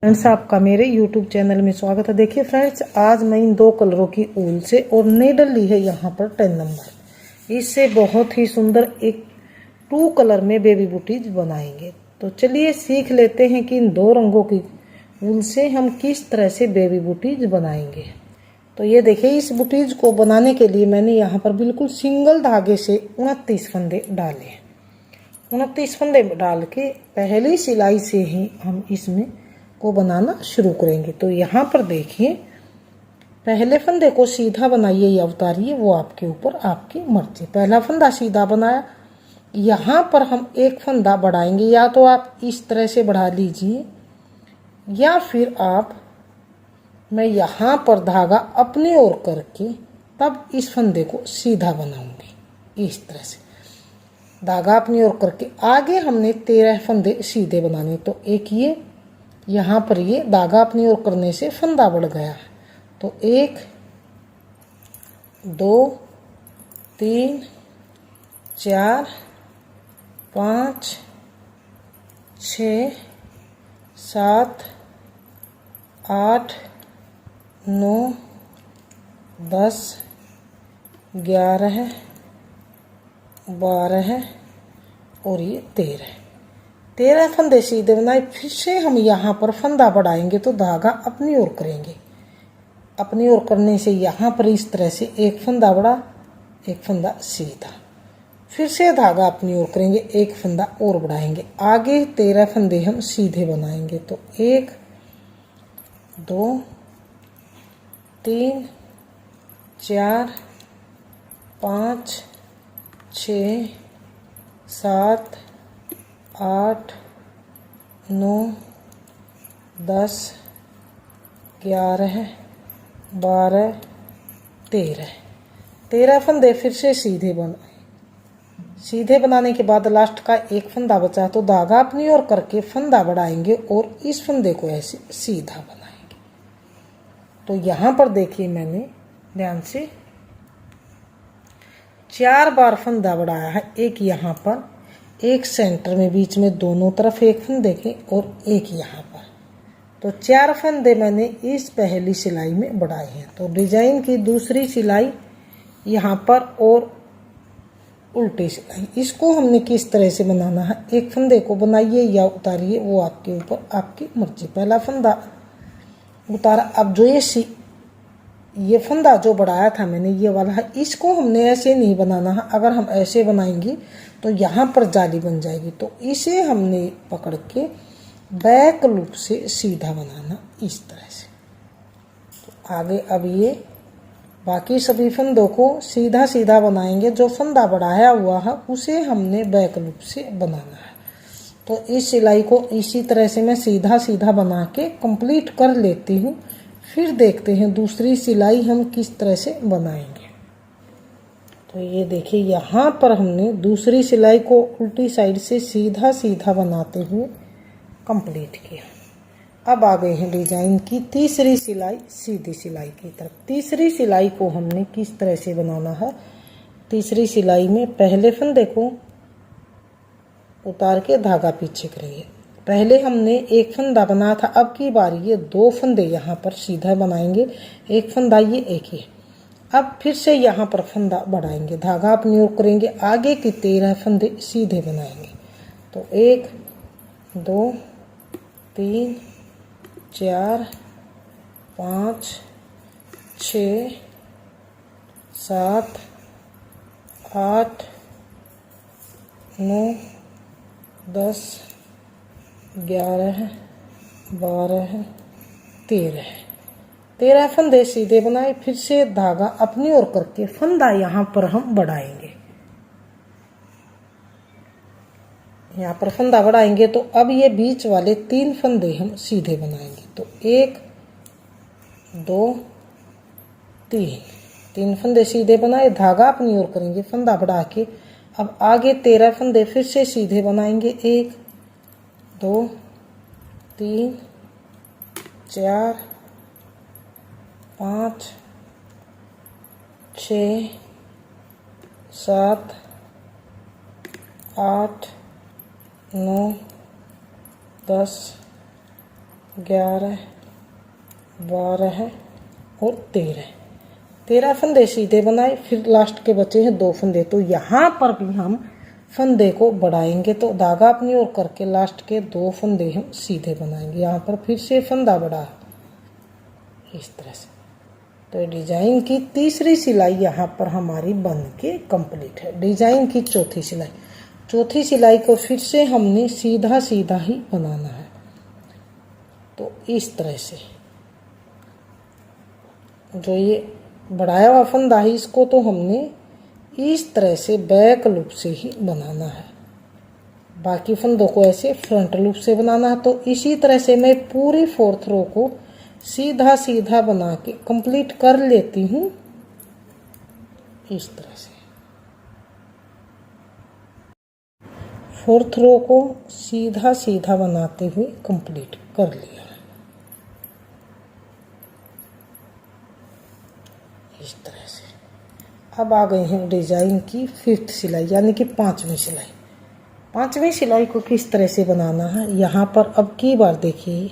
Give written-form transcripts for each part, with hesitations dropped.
Friends, आपका मेरे YouTube channel में स्वागत है। देखिए फ्रेंड्स, आज मैं इन दो कलरों की ऊल से और नेडल ली है यहाँ पर 10 नंबर। इससे बहुत ही सुंदर एक 2 कलर में बेबी बूटीज बनाएंगे। तो चलिए सीख लेते हैं कि इन दो रंगों की ऊल से हम किस तरह से बेबी बूटीज बनाएंगे। तो ये देखिए, इस बूटीज को बनाने के लिए मैंने यहाँ पर बिल्कुल सिंगल धागे से 29 फंदे डाले। 29 फंदे डाल के पहली सिलाई से ही हम इसमें को बनाना शुरू करेंगे। तो यहाँ पर देखिए, पहले फंदे को सीधा बनाइए या उतारिए, वो आपके ऊपर आपकी मर्जी। पहला फंदा सीधा बनाया, यहाँ पर हम एक फंदा बढ़ाएंगे। या तो आप इस तरह से बढ़ा लीजिए या फिर मैं यहाँ पर धागा अपनी ओर करके तब इस फंदे को सीधा बनाऊंगी। इस तरह से धागा अपनी ओर करके आगे हमने 13 फंदे सीधे बनाने। तो एक ये यहाँ पर ये धागा अपनी ओर करने से फंदा बढ़ गया। तो 1 2 3 4 5 6 7 8 9 10 11 12 और ये 13 फंदे सीधे बनाए। फिर से हम यहाँ पर फंदा बढ़ाएंगे तो धागा अपनी ओर करेंगे। अपनी ओर करने से यहाँ पर इस तरह से एक फंदा बढ़ा, एक फंदा सीधा, फिर से धागा अपनी ओर करेंगे, एक फंदा और बढ़ाएंगे। आगे 13 फंदे हम सीधे बनाएंगे। तो 1 2 3 4 5 6 7 8 9 10 11 12 13 फंदे फिर से सीधे बनाए। सीधे बनाने के बाद लास्ट का एक फंदा बचा तो धागा अपनी ओर करके फंदा बढ़ाएंगे और इस फंदे को ऐसे सीधा बनाएंगे। तो यहाँ पर देखिए, मैंने ध्यान से 4 बार फंदा बढ़ाया है। एक यहाँ पर, एक सेंटर में, बीच में दोनों तरफ एक फंदे के और एक यहाँ पर। तो 4 फंदे मैंने इस पहली सिलाई में बढ़ाए हैं। तो डिजाइन की दूसरी सिलाई यहाँ पर और उल्टी सिलाई, इसको हमने किस तरह से बनाना है, एक फंदे को बनाइए या उतारिए, वो आपके ऊपर आपकी मर्जी। पहला फंदा उतारा। अब जो ये फंदा जो बढ़ाया था मैंने, ये वाला है, इसको हमने ऐसे नहीं बनाना है। अगर हम ऐसे बनाएंगे तो यहाँ पर जाली बन जाएगी। तो इसे हमने पकड़ के बैक लूप से सीधा बनाना, इस तरह से। तो आगे अब ये बाकी सभी फंदों को सीधा सीधा बनाएंगे। जो फंदा बढ़ाया हुआ है उसे हमने बैक लूप से बनाना है। तो इस सिलाई को इसी तरह से मैं सीधा सीधा बना के कंप्लीट कर लेती हूँ। फिर देखते हैं दूसरी सिलाई हम किस तरह से बनाएंगे। तो ये देखिए, यहाँ पर हमने दूसरी सिलाई को उल्टी साइड से सीधा सीधा बनाते हुए कंप्लीट किया। अब आ गए हैं डिजाइन की तीसरी सिलाई, सीधी सिलाई की तरफ। तीसरी सिलाई को हमने किस तरह से बनाना है। तीसरी सिलाई में पहले फंदे को उतार के धागा पीछे करेंगे। पहले हमने एक फंदा बनाया था, अब की बारी ये 2 फंदे यहाँ पर सीधा बनाएंगे। एक फंदा ये, एक ये। अब फिर से यहाँ पर फंदा बढ़ाएंगे, धागा अपनी ओर करेंगे, आगे की 13 फंदे सीधे बनाएंगे। तो 1 2 3 4 5 6 7 8 9 10 11 12 13 फंदे सीधे बनाए। फिर से धागा अपनी ओर करके फंदा यहाँ पर हम बढ़ाएंगे। यहाँ पर फंदा बढ़ाएंगे तो अब ये बीच वाले 3 फंदे हम सीधे बनाएंगे। तो 1 2 3 फंदे सीधे बनाए, धागा अपनी ओर करेंगे, फंदा बढ़ा के अब आगे 13 फंदे फिर से सीधे बनाएंगे। 1 2 3 4 5 6 7 8 9 10 11, 12 और 13 फंदे सीधे बनाए। फिर लास्ट के बचे हैं 2 फंदे, तो यहाँ पर भी हम फंदे को बढ़ाएंगे। तो धागा अपनी ओर करके लास्ट के 2 फंदे हम सीधे बनाएंगे। यहाँ पर फिर से फंदा बढ़ा इस तरह से। तो डिजाइन की तीसरी सिलाई यहाँ पर हमारी बन के कंप्लीट है। डिजाइन की चौथी सिलाई, चौथी सिलाई को फिर से हमने सीधा सीधा ही बनाना है। तो इस तरह से जो ये बढ़ाया हुआ फंदा है इसको तो हमने इस तरह से बैक लूप से ही बनाना है। बाकी फंदों को ऐसे फ्रंट लूप से बनाना है। तो इसी तरह से मैं पूरी 4th रो को सीधा सीधा बना के कंप्लीट कर लेती हूँ इस तरह से। 4th रो को सीधा सीधा बनाते हुए कंप्लीट कर लिया इस तरह से। अब आ गए हैं डिजाइन की 5th सिलाई यानी कि 5वीं सिलाई। 5वीं सिलाई को किस तरह से बनाना है, यहाँ पर अब की बार देखिए,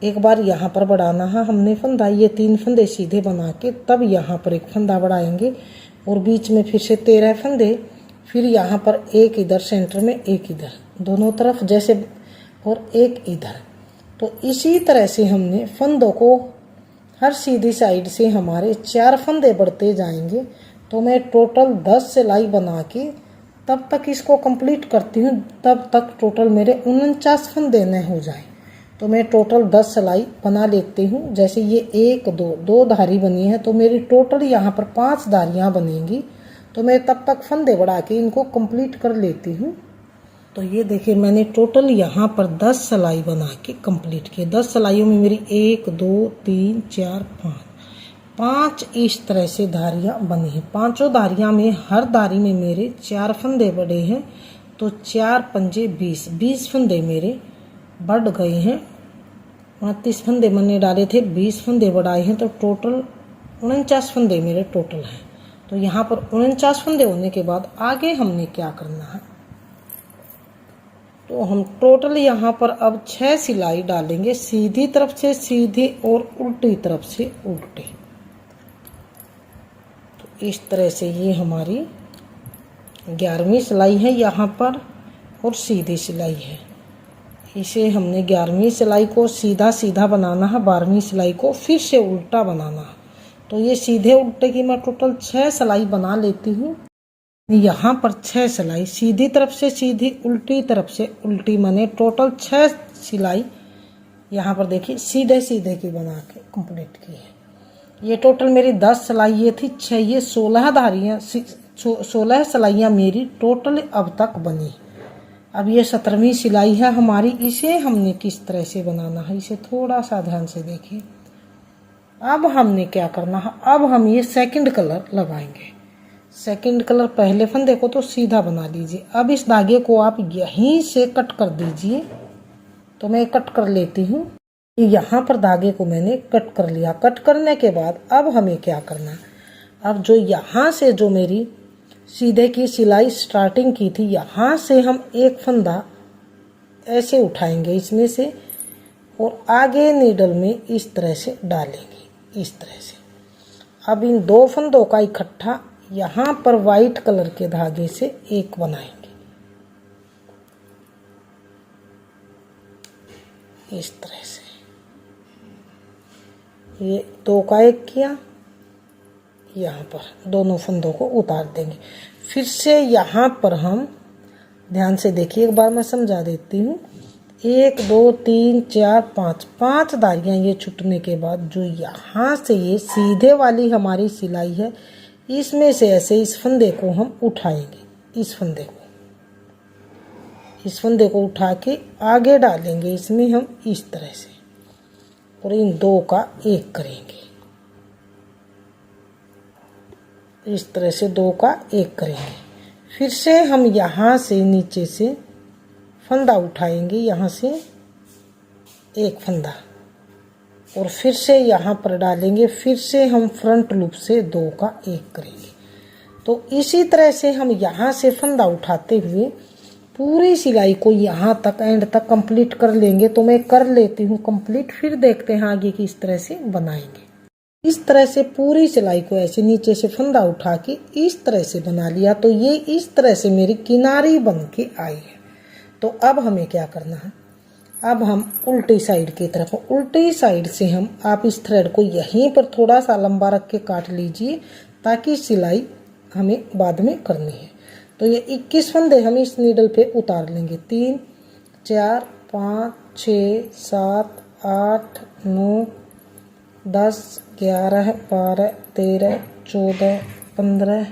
एक बार यहाँ पर बढ़ाना है हमने फंदा, ये 3 फंदे सीधे बना के तब यहाँ पर एक फंदा बढ़ाएंगे और बीच में फिर से 13 फंदे, फिर यहाँ पर एक इधर सेंटर में एक इधर, दोनों तरफ जैसे, और एक इधर। तो इसी तरह से हमने फंदों को हर सीधी साइड से हमारे 4 फंदे बढ़ते जाएंगे। तो मैं टोटल 10 सिलाई बना के तब तक इसको कंप्लीट करती हूँ, तब तक टोटल मेरे 49 फंदे न हो जाए। तो मैं टोटल 10 सिलाई बना लेती हूँ। जैसे ये 1 2 धारी बनी है, तो मेरी टोटल यहाँ पर 5 धारियाँ बनेंगी। तो मैं तब तक फंदे बढ़ा के इनको कंप्लीट कर लेती हूँ। तो ये देखिए मैंने टोटल यहाँ पर 10 सिलाई बना के कंप्लीट किए। 10 सिलाइयों में मेरी 1 2 3 4 5 इस तरह से धारियाँ बनी हैं। 5 धारियाँ में हर धारी में मेरे 4 फंदे बढ़े हैं। तो 4 पंजे 20 फंदे मेरे बढ़ गए हैं। 29 फंदे मैंने डाले थे, 20 फंदे बढ़ाए हैं, तो टोटल 49 फंदे मेरे टोटल हैं। तो यहाँ पर 49 फंदे होने के बाद आगे हमने क्या करना है, तो हम टोटल यहाँ पर अब 6 सिलाई डालेंगे, सीधी तरफ से सीधी और उल्टी तरफ से उल्टी। तो इस तरह से ये हमारी 11वीं सिलाई है यहाँ पर और सीधी सिलाई है। इसे हमने 11वीं सिलाई को सीधा सीधा बनाना है, 12वीं सिलाई को फिर से उल्टा बनाना है। तो ये सीधे उल्टे की मैं टोटल 6 सिलाई बना लेती हूँ। यहाँ पर 6 सिलाई सीधी तरफ से सीधी, उल्टी तरफ से उल्टी, मैंने टोटल 6 सिलाई यहाँ पर देखिए सीधे सीधे की बना के कंप्लीट की है। ये टोटल मेरी 10 सिलाई ये थी, 6 ये 16 धारियाँ, 16 सिलाइयाँ मेरी टोटल अब तक बनी। अब ये 17वीं सिलाई है हमारी। इसे हमने किस तरह से बनाना है, इसे थोड़ा सा ध्यान से देखिए। अब हमने क्या करना है, अब हम ये सेकंड कलर लगाएंगे। सेकंड कलर पहले फंदे को तो सीधा बना लीजिए। अब इस धागे को आप यहीं से कट कर दीजिए। तो मैं कट कर लेती हूँ। यहाँ पर धागे को मैंने कट कर लिया। कट करने के बाद अब हमें क्या करना, अब जो यहाँ से जो मेरी सीधे की सिलाई स्टार्टिंग की थी, यहाँ से हम एक फंदा ऐसे उठाएंगे इसमें से और आगे नीडल में इस तरह से डालेंगे इस तरह से। अब इन 2 फंदों का इकट्ठा यहाँ पर वाइट कलर के धागे से एक बनाएंगे इस तरह से। ये 2 का एक किया, यहाँ पर दोनों फंदों को उतार देंगे। फिर से यहाँ पर हम ध्यान से देखिए, एक बार मैं समझा देती हूँ। 1 2 3 4 5 धारियाँ ये छूटने के बाद जो यहाँ से ये सीधे वाली हमारी सिलाई है, इसमें से ऐसे इस फंदे को हम उठाएंगे। इस फंदे को उठा के आगे डालेंगे इसमें हम इस तरह से, और इन 2 का एक करेंगे इस तरह से, 2 का एक करेंगे। फिर से हम यहाँ से नीचे से फंदा उठाएंगे, यहाँ से एक फंदा, और फिर से यहाँ पर डालेंगे। फिर से हम फ्रंट लूप से 2 का एक करेंगे। तो इसी तरह से हम यहाँ से फंदा उठाते हुए पूरी सिलाई को यहाँ तक एंड तक कंप्लीट कर लेंगे। तो मैं कर लेती हूँ कंप्लीट, फिर देखते हैं आगे किस तरह से बनाएंगे। इस तरह से पूरी सिलाई को ऐसे नीचे से फंदा उठा के इस तरह से बना लिया। तो ये इस तरह से मेरी किनारी बन के आई है। तो अब हमें क्या करना है, अब हम उल्टी साइड की तरफ, उल्टी साइड से हम आप इस थ्रेड को यहीं पर थोड़ा सा लंबा रख के काट लीजिए ताकि सिलाई हमें बाद में करनी है। तो ये 21 फंदे हम इस नीडल पे उतार लेंगे। 3 4 5 6 7 8 9 10 11 12 13 14 15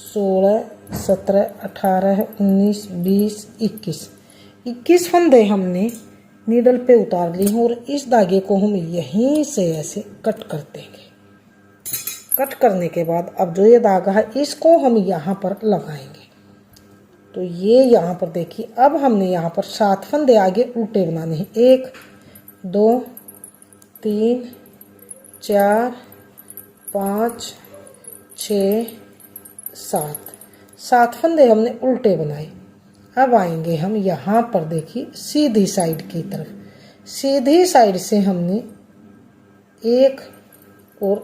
16 17 18 19 20 21 फंदे हमने नीडल पे उतार ली हैं और इस धागे को हम यहीं से ऐसे कट कर देंगे। कट करने के बाद अब जो ये धागा है इसको हम यहाँ पर लगाएंगे। तो ये यहाँ पर देखिए, अब हमने यहाँ पर 7 फंदे आगे उल्टे बनाने हैं। 1 2 3 4 5 6 7 फंदे हमने उल्टे बनाए। अब आएंगे हम यहाँ पर देखिए सीधी साइड की तरफ, सीधी साइड से हमने 1 और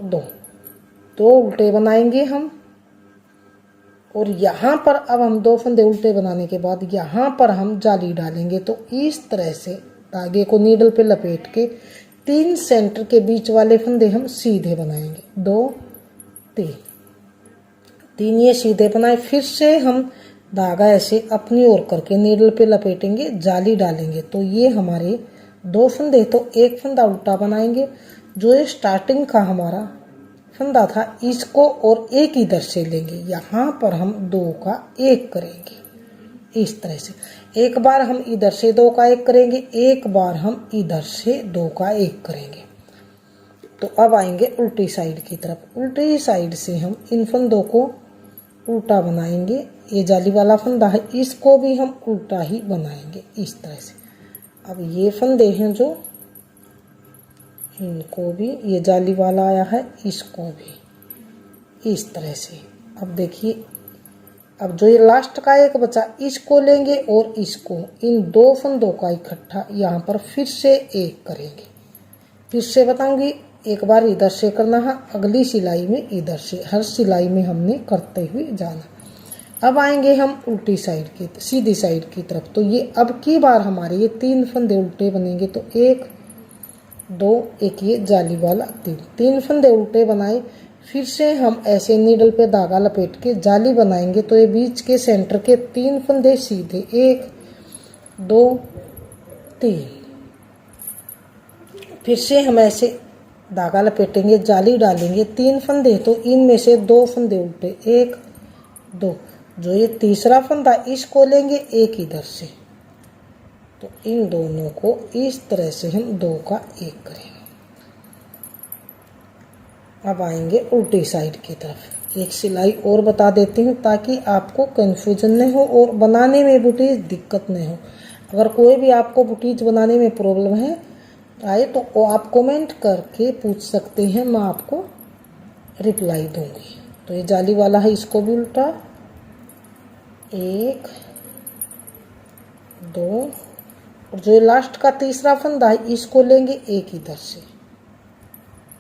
2 उल्टे बनाएंगे हम। और यहाँ पर अब हम 2 फंदे उल्टे बनाने के बाद यहाँ पर हम जाली डालेंगे। तो इस तरह से धागे को नीडल पे लपेट के 3 सेंटर के बीच वाले फंदे हम सीधे बनाएंगे। 2 3 ये सीधे बनाए। फिर से हम धागा ऐसे अपनी ओर करके नीडल पे लपेटेंगे, जाली डालेंगे। तो ये हमारे 2 फंदे, तो 1 फंदा उल्टा बनाएंगे। जो ये स्टार्टिंग का हमारा फंदा था इसको और एक इधर से लेंगे, यहाँ पर हम 2 का 1 करेंगे। इस तरह से एक बार हम इधर से 2 का 1 करेंगे, एक बार हम इधर से 2 का 1 करेंगे। तो अब आएंगे उल्टी साइड की तरफ, उल्टी साइड से हम इन फंदों को उल्टा बनाएंगे। ये जाली वाला फंदा है इसको भी हम उल्टा ही बनाएंगे इस तरह से। अब ये फंदे हैं जो, इनको भी ये जाली वाला आया है इसको भी इस तरह से। अब देखिए, अब जो ये लास्ट का एक बचा इसको लेंगे और इसको, इन 2 फंदों का इकट्ठा यहाँ पर फिर से 1 करेंगे। फिर से बताऊंगी, एक बार इधर से करना है, अगली सिलाई में इधर से, हर सिलाई में हमने करते हुए जाना। अब आएंगे हम उल्टी साइड की, सीधी साइड की तरफ। तो ये अब की बार हमारे ये 3 फंदे उल्टे बनेंगे। तो 1 2 1 ये जाली वाला 3 फंदे उल्टे बनाए। फिर से हम ऐसे नीडल पे धागा लपेट के जाली बनाएंगे। तो ये बीच के सेंटर के 3 फंदे सीधे, 1 2 3। फिर से हम ऐसे धागा लपेटेंगे, जाली डालेंगे, 3 फंदे, तो इनमें से 2 फंदे उल्टे, 1 2। जो ये तीसरा फंदा इसको लेंगे 1 इधर से। तो इन दोनों को इस तरह से हम 2 का 1 करेंगे। अब आएंगे उल्टी साइड की तरफ। एक सिलाई और बता देती हूँ ताकि आपको कंफ्यूजन नहीं हो और बनाने में बुटीज दिक्कत नहीं हो। अगर कोई भी आपको बुटीज बनाने में प्रॉब्लम है आए तो वो आप कमेंट करके पूछ सकते हैं, मैं आपको रिप्लाई दूंगी। तो ये जाली वाला है इसको भी उल्टा, 1 2। और जो लास्ट का तीसरा फंदा है इसको लेंगे 1 इधर से,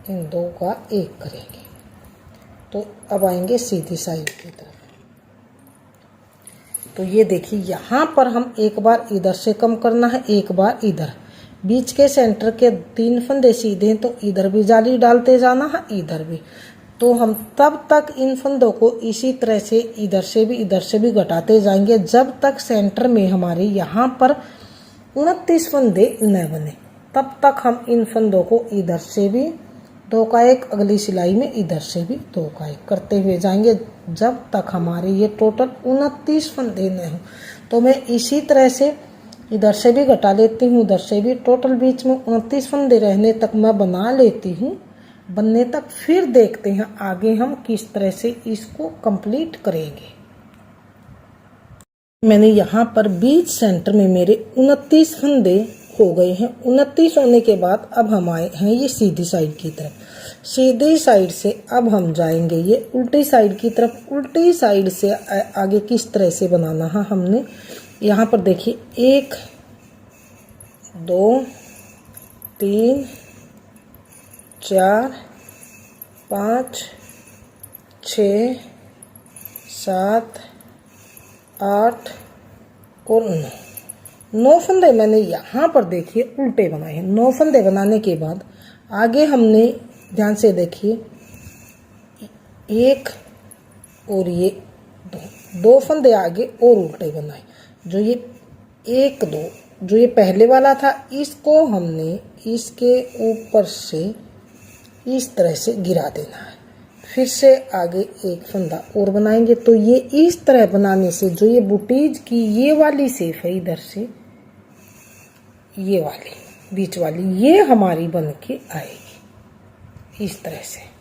इन 2 का 1 करेंगे। तो अब आएंगे सीधी साइड की तरफ। तो ये देखिए यहाँ पर हम एक बार इधर से कम करना है, एक बार इधर। बीच के सेंटर के 3 फंदे सीधे हैं तो इधर भी जाली डालते जाना है, इधर भी। तो हम तब तक इन फंदों को इसी तरह से इधर से भी घटाते जाएंगे जब तक सेंटर में हमारे यहाँ पर 29 फंदे न बने। तब तक हम इन फंदों को इधर से भी 2 का 1, अगली सिलाई में इधर से भी 2 का 1 करते हुए जाएंगे जब तक हमारे ये टोटल 29 फंदे न हो। तो मैं इसी तरह से इधर से भी घटा लेती हूँ, उधर से भी। टोटल बीच में 29 फंदे रहने तक मैं बना लेती हूँ, बनने तक। फिर देखते हैं आगे हम किस तरह से इसको कंप्लीट करेंगे। मैंने यहाँ पर बीच सेंटर में मेरे 29 फंदे हो गए हैं। 29 होने के बाद अब हम आए हैं ये सीधी साइड की तरफ। सीधी साइड से अब हम जाएंगे ये उल्टी साइड की तरफ। उल्टी साइड से आगे किस तरह से बनाना है हमने यहाँ पर देखिए 1 2 3 4 5 6 7 8 और 9 फंदे मैंने यहाँ पर देखिए उल्टे बनाए हैं। 9 फंदे बनाने के बाद आगे हमने ध्यान से देखिए 1 और ये 2 फंदे आगे और उल्टे बनाए। जो ये 1 2 जो ये पहले वाला था इसको हमने इसके ऊपर से इस तरह से गिरा देना है। फिर से आगे एक फंदा और बनाएंगे। तो ये इस तरह बनाने से जो ये बुटीज की ये वाली शेप है, इधर से ये वाली बीच वाली, ये हमारी बन के आएगी इस तरह से।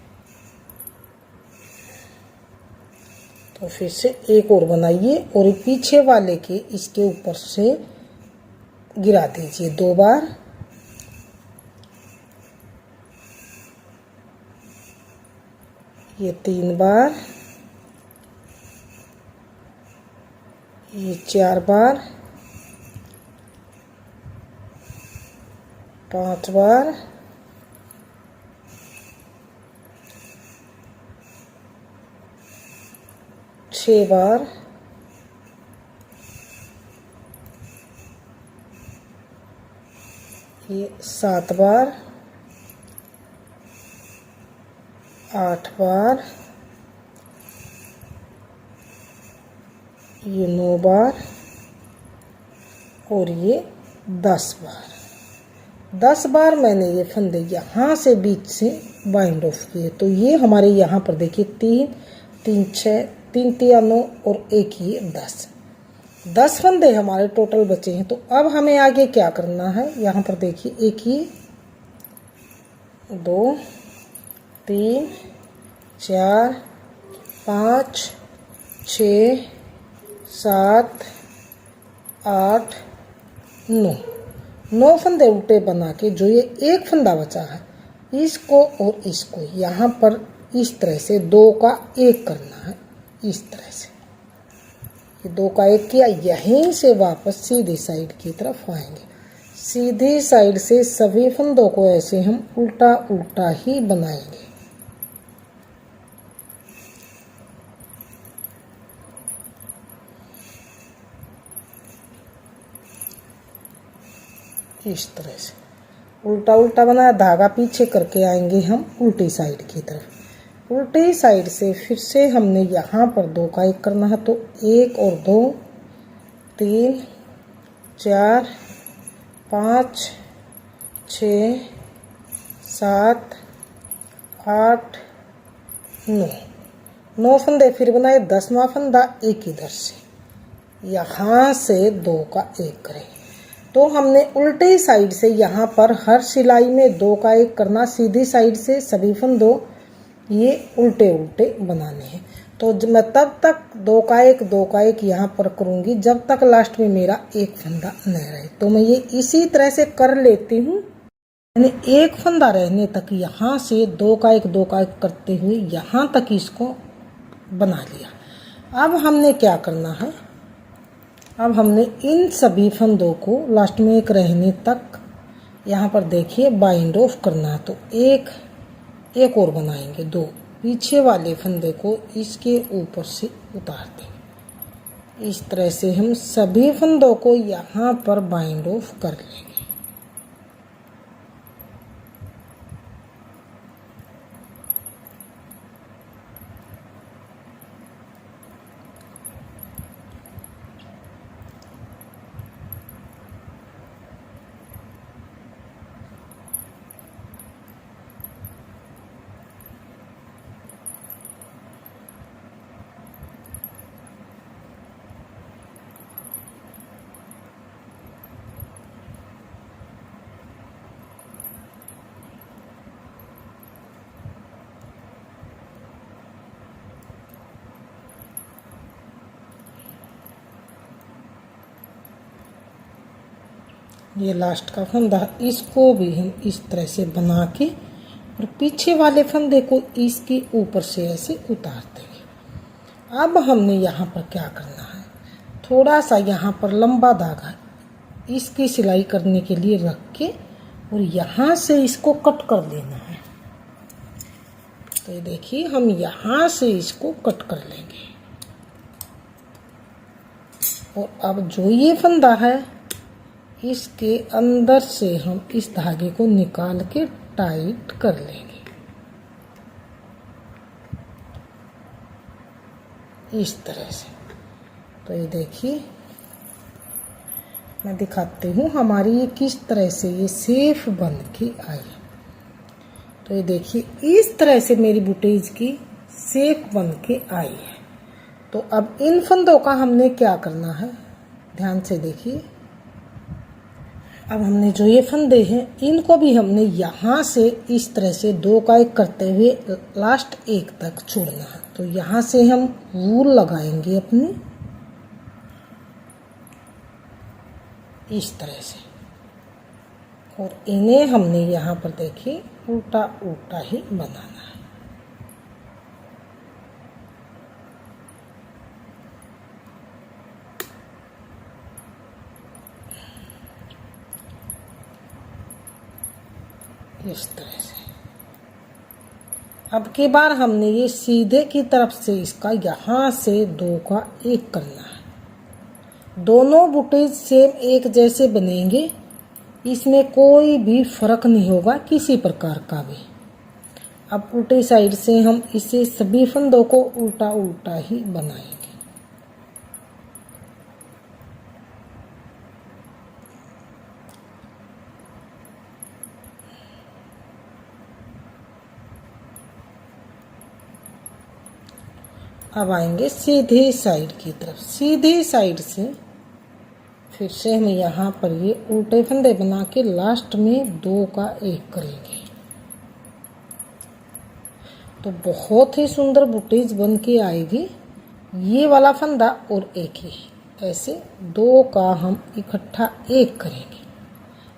तो फिर से एक और बनाइए और पीछे वाले के इसके ऊपर से गिरा दीजिए 2 बार। ये 3 बार, ये 4 बार, 5 बार, 6 बार, 7 बार, 8 बार, ये 9 बार और ये 10 बार। 10 बार मैंने ये फंदे यहाँ से बीच से बाइंड ऑफ किए। तो ये हमारे यहाँ पर देखिए 3 3 6 3 3 9 और 1 ये 10 फंदे हमारे टोटल बचे हैं। तो अब हमें आगे क्या करना है, यहाँ पर देखिए 1 ये 2 3 4 5 6 7 8 9 फंदे उल्टे बना के जो ये एक फंदा बचा है इसको और इसको यहाँ पर इस तरह से 2 का 1 करना है। इस तरह से ये 2 का 1 किया। यहीं से वापस सीधी साइड की तरफ आएंगे। सीधी साइड से सभी फंदों को ऐसे हम उल्टा उल्टा ही बनाएंगे। इस तरह से उल्टा उल्टा बनाया, धागा पीछे करके आएंगे हम उल्टी साइड की तरफ। उल्टी साइड से फिर से हमने यहाँ पर 2 का 1 करना है। तो 1 और 2 3 4 5 6 7 8 9 फंदे फिर बनाए। 10वां फंदा एक इधर से यहाँ से 2 का 1 करें। तो हमने उल्टी साइड से यहाँ पर हर सिलाई में 2 का 1 करना। सीधी साइड से सभी फंदों ये उल्टे उल्टे बनाने हैं। तो मैं तब तक 2 का 1 यहाँ पर करूँगी जब तक लास्ट में मेरा एक फंदा न रहे। तो मैं ये इसी तरह से कर लेती हूँ। मैंने एक फंदा रहने तक यहाँ से 2 का 1 करते हुए यहाँ तक इसको बना लिया। अब हमने क्या करना है, अब हमने इन सभी फंदों को लास्ट में एक रहने तक यहाँ पर देखिए बाइंड ऑफ करना। तो एक और बनाएंगे। 2 पीछे वाले फंदे को इसके ऊपर से उतार देंगे। इस तरह से हम सभी फंदों को यहाँ पर बाइंड ऑफ कर लेंगे। ये लास्ट का फंदा, इसको भी हम इस तरह से बना के और पीछे वाले फंदे को इसके ऊपर से ऐसे उतार देंगे। अब हमने यहाँ पर क्या करना है, थोड़ा सा यहाँ पर लंबा धागा इसकी सिलाई करने के लिए रख के और यहाँ से इसको कट कर देना है। तो ये देखिए हम यहाँ से इसको कट कर लेंगे। और अब जो ये फंदा है इसके अंदर से हम इस धागे को निकाल के टाइट कर लेंगे इस तरह से। तो ये देखिए मैं दिखाती हूँ हमारी ये किस तरह से ये सेफ बन के आई। तो ये देखिए इस तरह से मेरी बुटीज की सेफ बन के आई है। तो अब इन फंदों का हमने क्या करना है, ध्यान से देखिए। अब हमने जो ये फंदे हैं इनको भी हमने यहाँ से इस तरह से 2 का 1 करते हुए लास्ट 1 तक छोड़ना है। तो यहाँ से हम वूल लगाएंगे अपनी इस तरह से, और इन्हें हमने यहाँ पर देखिए उल्टा उल्टा ही बनाना है। इस तरह से। अब की बार हमने ये सीधे की तरफ से इसका यहाँ से 2 का 1 करना है। दोनों बुटीज सेम एक जैसे बनेंगे, इसमें कोई भी फर्क नहीं होगा किसी प्रकार का भी। अब उल्टी साइड से हम इसे सभी फंदों को उल्टा उल्टा ही बनाएंगे। अब आएंगे सीधी साइड की तरफ। सीधी साइड से फिर से हम यहाँ पर ये उल्टे फंदे बना के लास्ट में 2 का 1 करेंगे। तो बहुत ही सुंदर बुटीज बन के आएगी। ये वाला फंदा और एक ही ऐसे 2 का हम इकट्ठा 1 करेंगे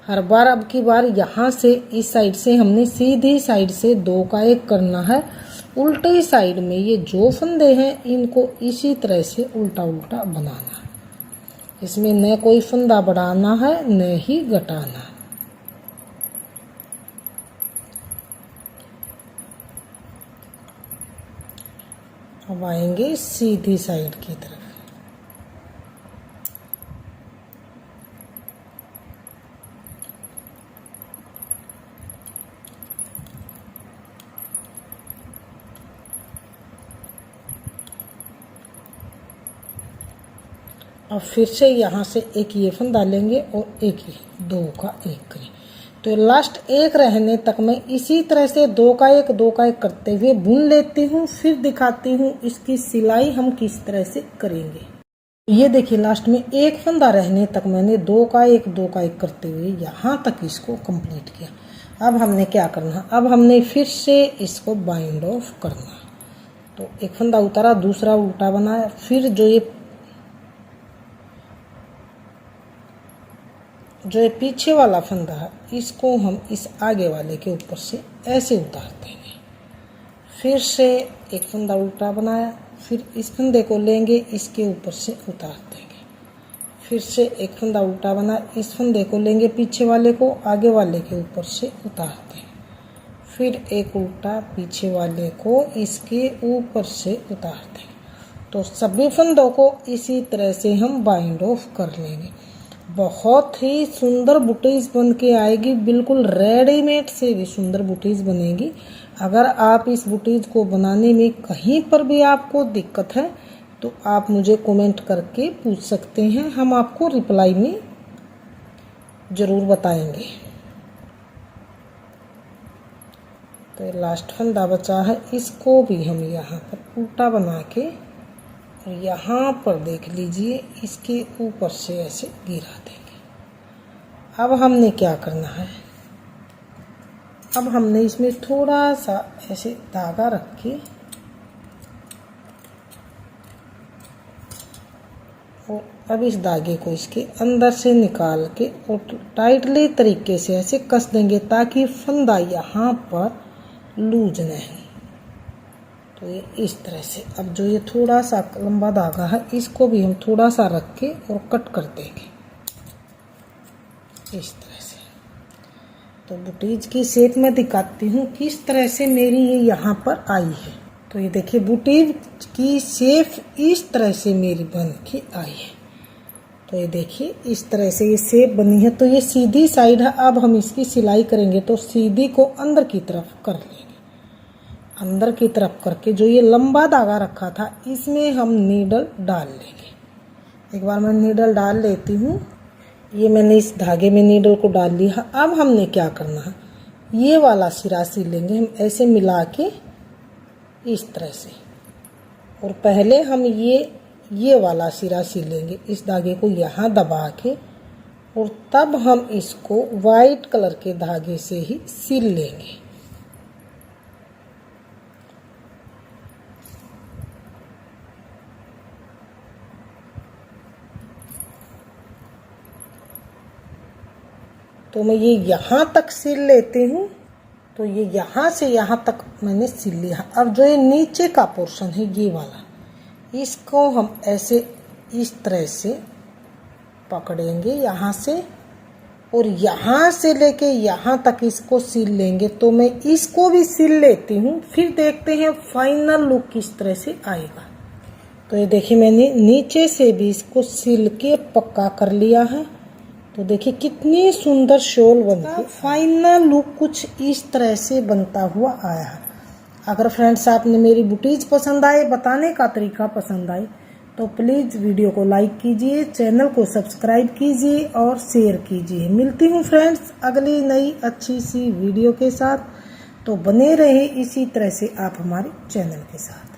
हर बार। अब की बार यहाँ से इस साइड से हमने सीधी साइड से 2 का 1 करना है। उल्टी साइड में ये जो फंदे हैं इनको इसी तरह से उल्टा उल्टा बनाना है। इसमें न कोई फंदा बढ़ाना है न ही घटाना। अब आएंगे सीधी साइड की तरफ। अब फिर से यहाँ से एक ये फंदा लेंगे और एक ही 2 का 1 करें। तो लास्ट 1 रहने तक मैं इसी तरह से 2 का 1 2 का 1 करते हुए बुन लेती हूँ। फिर दिखाती हूँ इसकी सिलाई हम किस तरह से करेंगे। ये देखिए लास्ट में 1 फंदा रहने तक मैंने 2 का 1 2 का 1 करते हुए यहाँ तक इसको कंप्लीट किया। अब हमने क्या करना, अब हमने फिर से इसको बाइंड ऑफ करना। तो एक फंदा उतारा, दूसरा उल्टा बनाया, फिर जो ये पीछे वाला फंदा है इसको हम इस आगे वाले के ऊपर से ऐसे उतार देंगे। फिर से एक फंदा उल्टा बनाया, फिर इस फंदे को लेंगे इसके ऊपर से उतार देंगे। फिर से एक फंदा उल्टा बना, इस फंदे को लेंगे पीछे वाले को आगे वाले के ऊपर से उतार देंगे। फिर एक उल्टा पीछे वाले को इसके ऊपर से उतार देंगे। तो सभी फंदों को इसी तरह से हम बाइंड ऑफ कर लेंगे। बहुत ही सुंदर बुटीज बन के आएगी, बिल्कुल रेडीमेड से भी सुंदर बुटीज बनेगी। अगर आप इस बुटीज को बनाने में कहीं पर भी आपको दिक्कत है तो आप मुझे कमेंट करके पूछ सकते हैं, हम आपको रिप्लाई में ज़रूर बताएंगे। तो लास्ट फंदा बचा है, इसको भी हम यहाँ पर उल्टा बना के और यहाँ पर देख लीजिए इसके ऊपर से ऐसे गिरा देंगे। अब हमने क्या करना है, अब हमने इसमें थोड़ा सा ऐसे धागा रख के और अब इस धागे को इसके अंदर से निकाल के और टाइटली तरीके से ऐसे कस देंगे ताकि फंदा यहाँ पर लूज नहीं। तो ये इस तरह से। अब जो ये थोड़ा सा लंबा धागा है इसको भी हम थोड़ा सा रख के और कट कर देंगे इस तरह से। तो बुटीज की शेप में दिखाती हूँ किस तरह से मेरी ये यहाँ पर आई है। तो ये देखिए बुटीज की शेप इस तरह से मेरी बन के आई है। तो ये देखिए इस तरह से ये शेप बनी है। तो ये सीधी साइड है। अब हम इसकी सिलाई करेंगे तो सीधी को अंदर की तरफ कर लेंगे। अंदर की तरफ करके जो ये लंबा धागा रखा था इसमें हम नीडल डाल लेंगे। एक बार मैं नीडल डाल लेती हूँ। ये मैंने इस धागे में नीडल को डाल लिया। अब हमने क्या करना है, ये वाला सिरा सिल लेंगे हम ऐसे मिला के इस तरह से। और पहले हम ये वाला सिरा सिल लेंगे, इस धागे को यहाँ दबा के, और तब हम इसको वाइट कलर के धागे से ही सिल लेंगे। तो मैं ये यहाँ तक सिल लेती हूँ। तो ये यहाँ से यहाँ तक मैंने सिल लिया। अब जो ये नीचे का पोर्शन है ये वाला, इसको हम ऐसे इस तरह से पकड़ेंगे यहाँ से, और यहाँ से लेके यहाँ तक इसको सिल लेंगे। तो मैं इसको भी सिल लेती हूँ, फिर देखते हैं फाइनल लुक किस तरह से आएगा। तो ये देखिए मैंने नीचे से भी इसको सिल के पक्का कर लिया है। तो देखिए कितनी सुंदर शॉल बनती है। फाइनल लुक कुछ इस तरह से बनता हुआ आया है। अगर फ्रेंड्स आपने मेरी बुटीज पसंद आए, बताने का तरीका पसंद आए, तो प्लीज़ वीडियो को लाइक कीजिए, चैनल को सब्सक्राइब कीजिए और शेयर कीजिए। मिलती हूँ फ्रेंड्स अगली नई अच्छी सी वीडियो के साथ। तो बने रहे इसी तरह से आप हमारे चैनल के साथ।